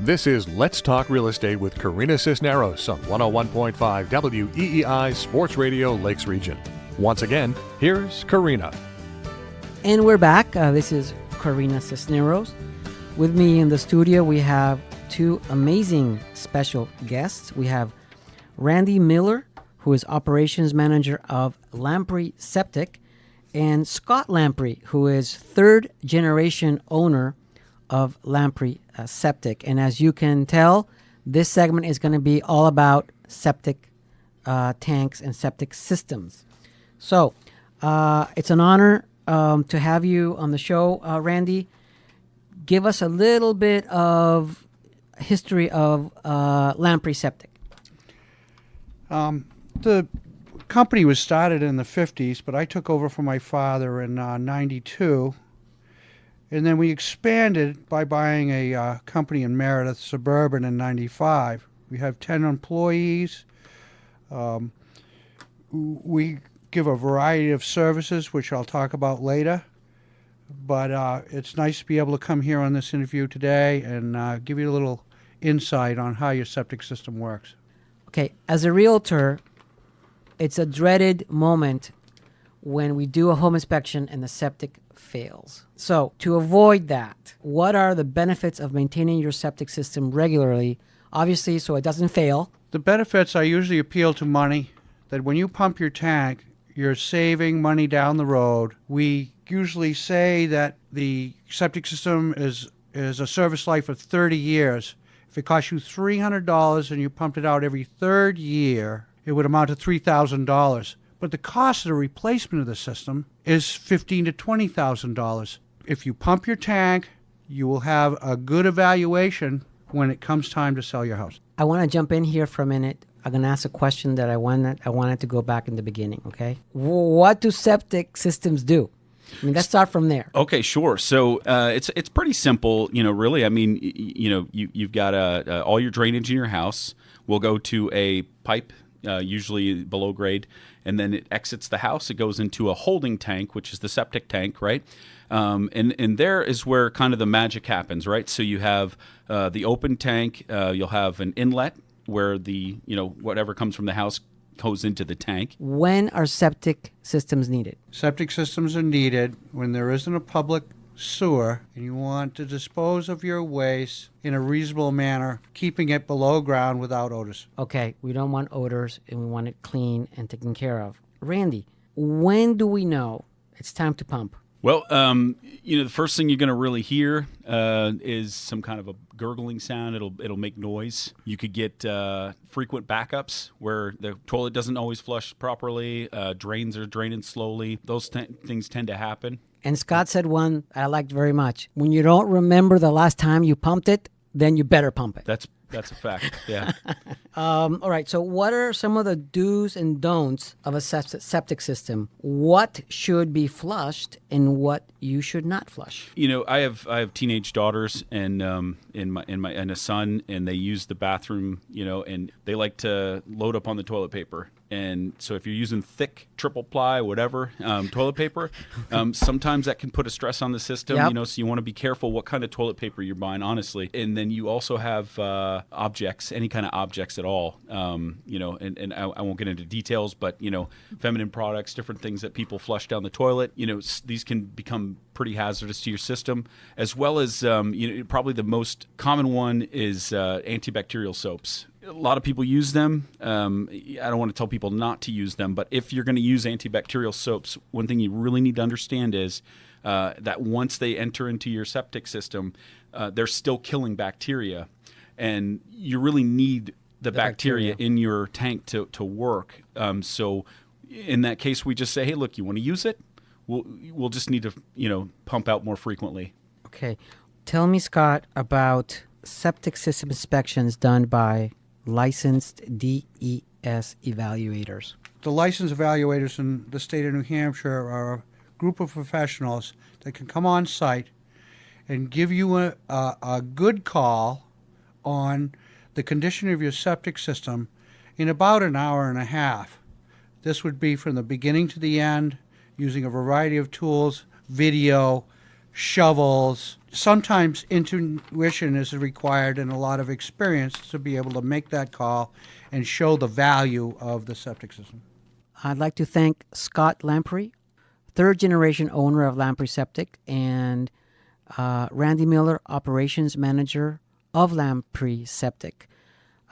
This is Let's Talk Real Estate with Corina Cisneros on 101.5 WEEI Sports Radio Lakes Region. Once again, here's Corina. And we're back. This is Corina Cisneros. With me in the studio, we have two amazing special guests. We have Randy Miller, who is operations manager of Lamprey Septic, and Scott Lamprey, who is third generation owner of Lamprey Septic. And as you can tell, this segment is going to be all about septic tanks and septic systems. So it's an honor to have you on the show, Randy. Give us a little bit of history of Lamprey Septic. The company was started in the 50s, but I took over from my father in 92. And then we expanded by buying a company in Meredith, Suburban, in 95. We have 10 employees. We give a variety of services, which I'll talk about later. But it's nice to be able to come here on this interview today and give you a little insight on how your septic system works. Okay, as a realtor, it's a dreaded moment when we do a home inspection and the septic fails. So to avoid that, what are the benefits of maintaining your septic system regularly, obviously so it doesn't fail? The benefits I usually appeal to money, that when you pump your tank, you're saving money down the road. We usually say that the septic system is a service life of 30 years. If it costs you $300 and you pumped it out every third year, it would amount to $3,000. But the cost of the replacement of the system is $15,000 to $20,000. If you pump your tank, you will have a good evaluation when it comes time to sell your house. I want to jump in here for a minute. I'm going to ask a question that I wanted to go back in the beginning, okay? What do septic systems do? I mean, let's start from there. Okay, sure. So it's pretty simple, really. I mean, you've got all your drainage in your house will go to a pipe, usually below grade, and then it exits the house. It goes into a holding tank, which is the septic tank, right? And there is where kind of the magic happens, right? So you have the open tank. You'll have an inlet where the whatever comes from the house goes into the tank. When are septic systems needed? Septic systems are needed when there isn't a public sewer and you want to dispose of your waste in a reasonable manner, keeping it below ground without odors. Okay, we don't want odors and we want it clean and taken care of. Randy, when do we know it's time to pump? Well, the first thing you're going to really hear is some kind of a gurgling sound. It'll make noise. You could get frequent backups where the toilet doesn't always flush properly. Drains are draining slowly. Those things tend to happen. And Scott said one I liked very much. When you don't remember the last time you pumped it, then you better pump it. That's a fact, yeah. All right, so what are some of the do's and don'ts of a septic system? What should be flushed and what you should not flush? I have teenage daughters and a son, and they use the bathroom, and they like to load up on the toilet paper. And so if you're using thick triple ply, whatever, toilet paper, sometimes that can put a stress on the system, Yep. So you want to be careful what kind of toilet paper you're buying, honestly. And then you also have objects, any kind of objects at all, and I won't get into details, but, feminine products, different things that people flush down the toilet, these can become pretty hazardous to your system, as well as, probably the most common one is antibacterial soaps. A lot of people use them. I don't want to tell people not to use them, but if you're going to use antibacterial soaps, one thing you really need to understand is that once they enter into your septic system, they're still killing bacteria, and you really need the bacteria in your tank to work. So in that case, we just say, hey, look, you want to use it? We'll just need to pump out more frequently. Okay. Tell me, Scott, about septic system inspections done by licensed DES evaluators. The licensed evaluators in the state of New Hampshire are a group of professionals that can come on site and give you a good call on the condition of your septic system in about an hour and a half. This would be from the beginning to the end, using a variety of tools, video, shovels. Sometimes intuition is required and a lot of experience to be able to make that call and show the value of the septic system. I'd like to thank Scott Lamprey, third-generation owner of Lamprey Septic, and Randy Miller, operations manager of Lamprey Septic.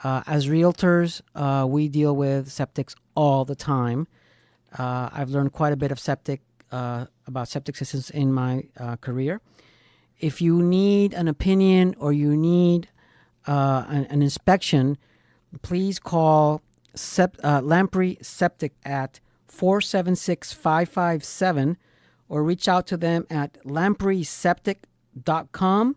As realtors, we deal with septics all the time. I've learned quite a bit of about septic systems in my career. If you need an opinion or you need an inspection, please call Lamprey Septic at 476-557 or reach out to them at lampreyseptic.com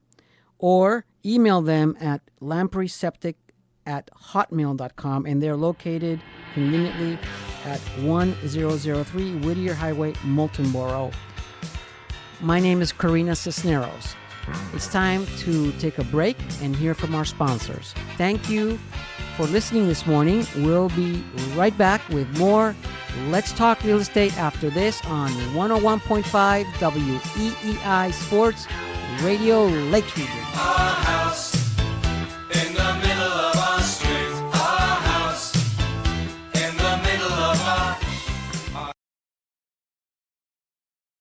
or email them at lampreyseptic@hotmail.com, and they're located conveniently at 1003 Whittier Highway, Moultonboro. My name is Corina Cisneros. It's time to take a break and hear from our sponsors. Thank you for listening this morning. We'll be right back with more Let's Talk Real Estate after this on 101.5 WEEI Sports Radio Lakes Region. Our house in the middle of